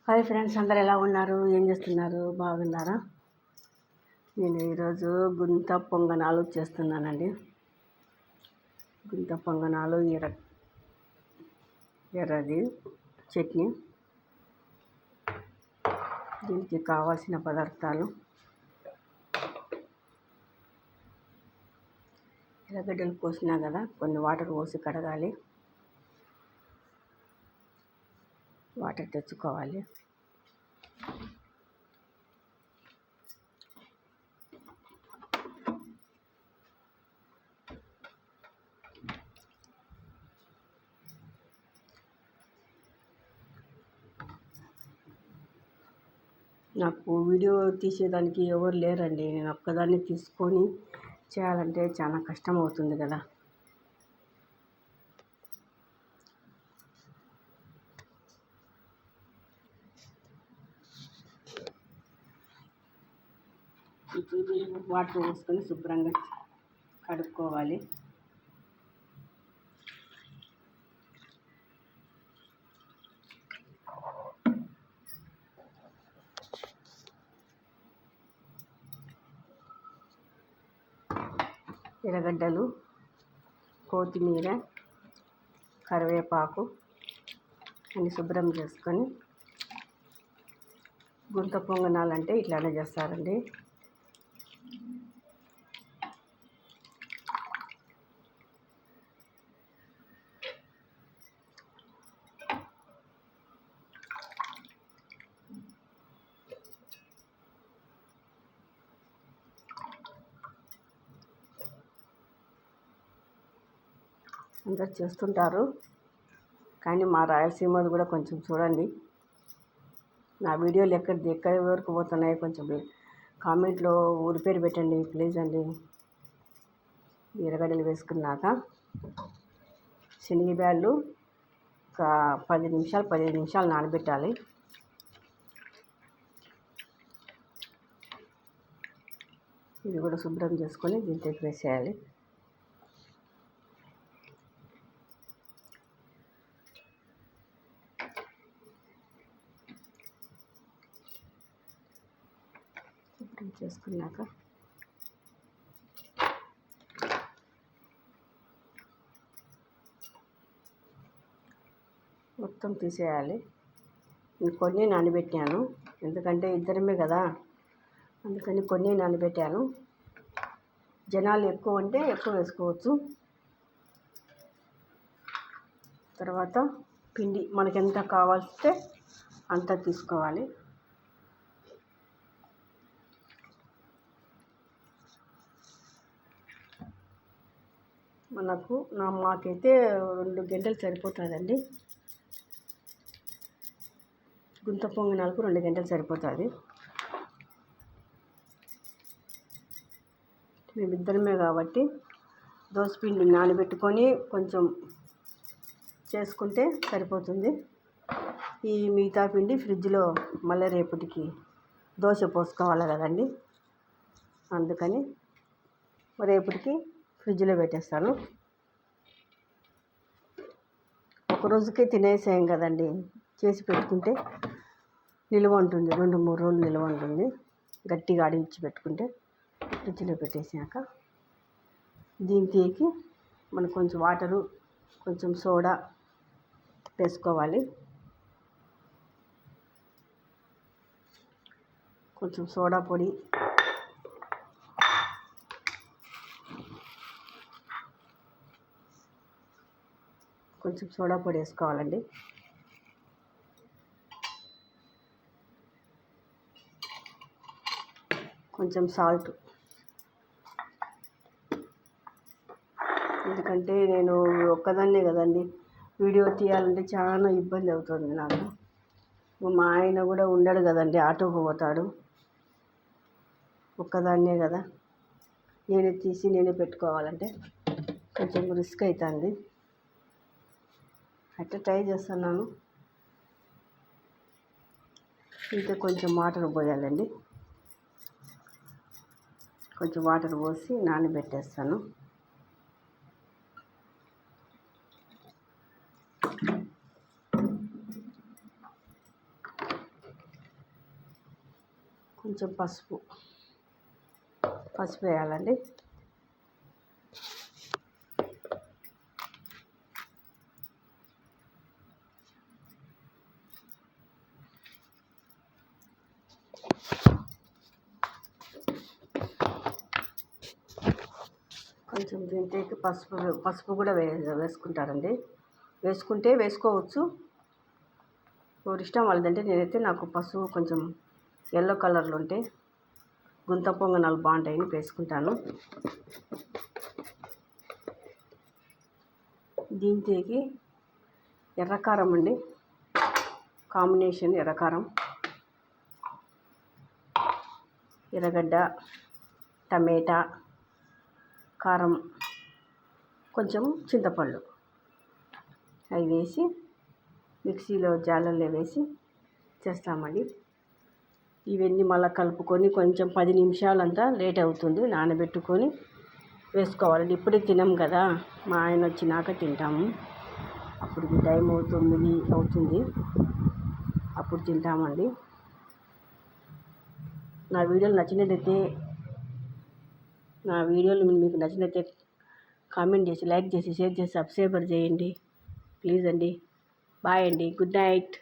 Hi friends, అందరు ఎలా ఉన్నారు? ఏం చేస్తున్నారు? బాగున్నారా? నేను ఈరోజు గుంత పొంగనాలు చేస్తున్నానండి. గుంత పొంగనాలు ఎర్రది చట్నీ. దీనికి కావాల్సిన పదార్థాలు: ఎర్రగడ్డలు కోసినా కదా, కొన్ని వాటర్ పోసి కడగాలి. వాటర్ తెచ్చుకోవాలి. నాకు వీడియో తీసేదానికి ఎవరు లేరండి. నేను ఒక్కదాన్ని తీసుకొని చేయాలంటే చాలా కష్టం అవుతుంది కదా. వాటర్ పోసుకొని శుభ్రంగా కడుక్కోవాలి. ఎర్రగడ్డలు, కొత్తిమీర, కరివేపాకు అన్ని శుభ్రం చేసుకొని, గుంత పొంగనాలంటే ఇట్లానే చేస్తారండి. అందరు చేస్తుంటారు, కానీ మా రాయలసీమది కూడా కొంచెం చూడండి. నా వీడియోలు ఎక్కడి వరకు పోతున్నాయి కొంచెం కామెంట్లో ఊరి పేరు పెట్టండి ప్లీజ్ అండి. ఎర్రగడ్డలు వేసుకున్నాక శనగబ్యాళ్ళు ఒక 15 నిమిషాలు నానబెట్టాలి. ఇది కూడా శుభ్రం చేసుకొని దీంట్లోకి వేసేయాలి. చేసుకున్నాక మొత్తం తీసేయాలి. కొన్ని నానబెట్టాను, ఎందుకంటే ఇద్దరమే కదా, అందుకని కొన్ని నానబెట్టాను. జనాలు ఎక్కువ ఉంటే ఎక్కువ వేసుకోవచ్చు. తర్వాత పిండి మనకి ఎంత కావాల్స్తే అంత తీసుకోవాలి. మాకైతే 2 గంటలు సరిపోతుందండి. గుంత పొంగనాలకు 2 గంటలు సరిపోతుంది. మేమిద్దరమే కాబట్టి దోసపిండి నానబెట్టుకొని కొంచెం చేసుకుంటే సరిపోతుంది. ఈ మిగతా పిండి ఫ్రిడ్జ్లో మళ్ళీ రేపటికి దోశ పోసుకోవాలి కదండి, అందుకని రేపటికి ఫ్రిడ్జ్లో పెట్టేస్తాను. ఒక రోజుకే తినేసాం కదండి, చేసి పెట్టుకుంటే నిల్వ ఉంటుంది, 2-3 రోజులు నిల్వ ఉంటుంది. గట్టిగా ఆడించి పెట్టుకుంటే ఫ్రిడ్జ్లో పెట్టేసాక దీనికి మనం కొంచెం వాటరు, కొంచెం సోడా వేసుకోవాలి. కొంచెం సోడా పొడి, వేసుకోవాలండి. కొంచెం సాల్ట్, ఎందుకంటే నేను ఒక్కదాన్నే కదండి వీడియో తీయాలంటే చాలా ఇబ్బంది అవుతుంది నాకు. మా ఆయన కూడా ఉండడు కదండి, ఆటోకి పోతాడు. ఒక్కదాన్నే కదా, నేనే తీసి నేనే పెట్టుకోవాలంటే కొంచెం రిస్క్ అవుతుంది. అయితే ట్రై చేస్తున్నాను. ఇంకా కొంచెం వాటర్ పోయాలండి. కొంచెం వాటర్ పోసి నానబెట్టేస్తాను. కొంచెం పసుపు వేయాలండి. కొంచెం దీంట్లోకి పసుపు కూడా వేసుకుంటారండి. వేసుకుంటే వేసుకోవచ్చు, ఎవరి ఇష్టం వాళ్ళదంటే. నేనైతే నాకు పసుపు కొంచెం ఎల్లో కలర్లో ఉంటే గుంత పొంగనాలు బాగుంటాయని వేసుకుంటాను. దీంట్లోకి ఎర్రకారం అండి, కాంబినేషన్ ఎర్రకారం, ఎర్రగడ్డ, టమాటా, కారం, కొంచెం చింతపండు అవి వేసి మిక్సీలో జాలర్లో వేసి చేస్తామండి. ఇవన్నీ మళ్ళీ కలుపుకొని కొంచెం 10 నిమిషాలంతా లేట్ అవుతుంది, నానబెట్టుకొని వేసుకోవాలండి. ఇప్పుడే తినం కదా, మా ఆయన వచ్చినాక తింటాము. అప్పుడు టైం 9 అవుతుంది, అప్పుడు తింటామండి. నా వీడియోలు మీకు నచ్చినట్లయితే కామెంట్ చేసి, లైక్ చేసి, షేర్ చేసి, సబ్స్క్రైబర్ చేయండి ప్లీజ్ అండి. బాయ్ అండి, గుడ్ నైట్.